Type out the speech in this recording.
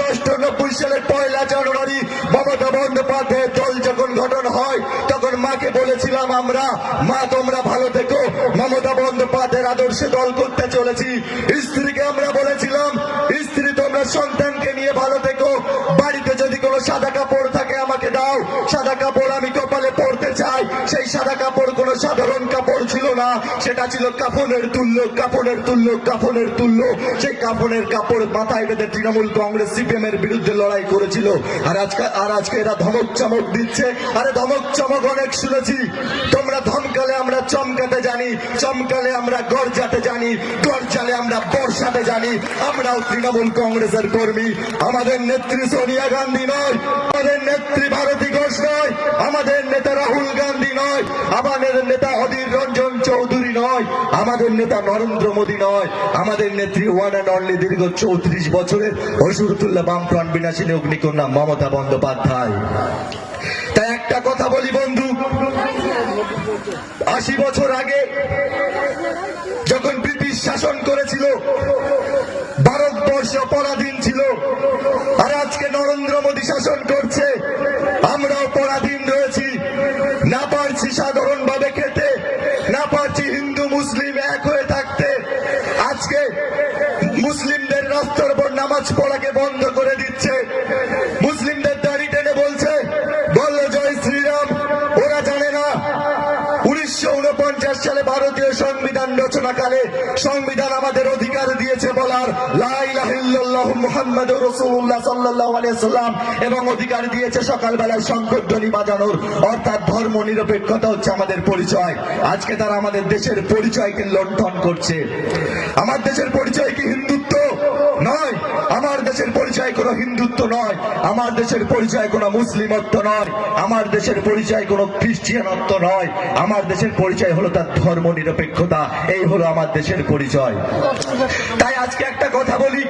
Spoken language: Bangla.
1998 সালের 1 জানুয়ারি মমতা বন্দ্যোপাধ্যায়ের দল যখন গঠন হয় তখন মাকে বলেছিলাম আমরা, মা তোমরা ভালো থেকো, মমতা বন্দ্যোপাধ্যায়ের আদর্শে দল করতে চলেছি। স্ত্রীকে আমরা বলেছিলাম, স্ত্রী তোমরা সন্তানকে নিয়ে ভালো থেকো, বাড়িতে যদি কোনো সাদা কাপড় থাকে আমাকে দাও, সাদা কাপড় আমি কপালে পরতে চাই। সেই সাদা কাপড় কোনো সাধারণ কাপড় ছিল না, সেটা ছিল কাফনের তুল্য, কাফনের তুল্য, কাফনের তুল্য। সেই কাফনের কাপড় মাথায় বেঁধে তৃণমূল কংগ্রেস সিপিএম এর বিরুদ্ধে লড়াই করেছিল। আর আজকে এরা ধমক চমক দিচ্ছে। আরে ধমক চমক অনেক শুনেছি, তোমরা ধমকালে আমরা চমকাতে জানি, চমকালে আমরা গর্জাতে জানি, গর্জালে আমরা বর্ষাতে জানি। আমরাও তৃণমূল কংগ্রেসের কর্মী। আমাদের নেত্রী সোনিয়া গান্ধী নয়, আমাদের নেত্রী ভারতী ঘোষ নয়, আমাদের নেতা রাহুল গান্ধী নয়, আমাদের নেতা অধীর রঞ্জন চৌধুরী নয়, আমাদের নেতা নরেন্দ্র মোদী নয়, আমাদের নেত্রী ওয়ান অ্যান্ড অনলি দীর্ঘ 34 বছরের অসুরতুল্লাহ বামপ্রাণ বিনাশিনী অগ্নিকন্যা মমতা বন্দ্যোপাধ্যায়। তাই একটা কথা বলি বন্ধু, 80 বছর আগে যখন ব্রিটিশ শাসন করেছিল ভারতবর্ষ পরাধীন ছিল, আর আজকে নরেন্দ্র মোদী শাসন করছে, আমরাও পরাধীন রয়েছি। না পারছি সাধারণ ভাবে খেতে, না পারছি হিন্দু মুসলিম এক হয়ে থাকতে। আজকে মুসলিমদের রাস্তার উপর নামাজ পড়াকে বন্ধ করে দিচ্ছে, মুসলিমদের দাড়ি টেনে বলছে বললো জয় শ্রীরাম। ওরা জানে না 1949 সালে ভারতীয় সংবিধান রচনাকালে সংবিধান আমাদের অধিকার দিয়েছে বলার লা ইলাহা ইল্লাল্লাহু মুহাম্মাদুর রাসূলুল্লাহ সাল্লাল্লাহু আলাইহি ওয়াসাল্লাম, এবং অধিকার দিয়েছে সকালবেলায় শঙ্খধ্বনি বাজানোর। অর্থাৎ ধর্ম নিরপেক্ষতা হচ্ছে আমাদের পরিচয়। আজকে তারা আমাদের দেশের পরিচয়কে লণ্ঠন করছে। আমার দেশের পরিচয় কি হিন্দুত্ব নয়, আমার দেশের পরিচয় কোনো হিন্দুত্ব নয়, আমার দেশের পরিচয় কোনো মুসলিমত্ব নয়, আমার দেশের পরিচয় কোনো খ্রিস্টিয়ানত্ব নয়, আমার দেশের পরিচয় হলো তার ধর্ম নিরপেক্ষতা। এই হলো আমার দেশের পরিচয়। তাই আজকে একটা কথা বলি,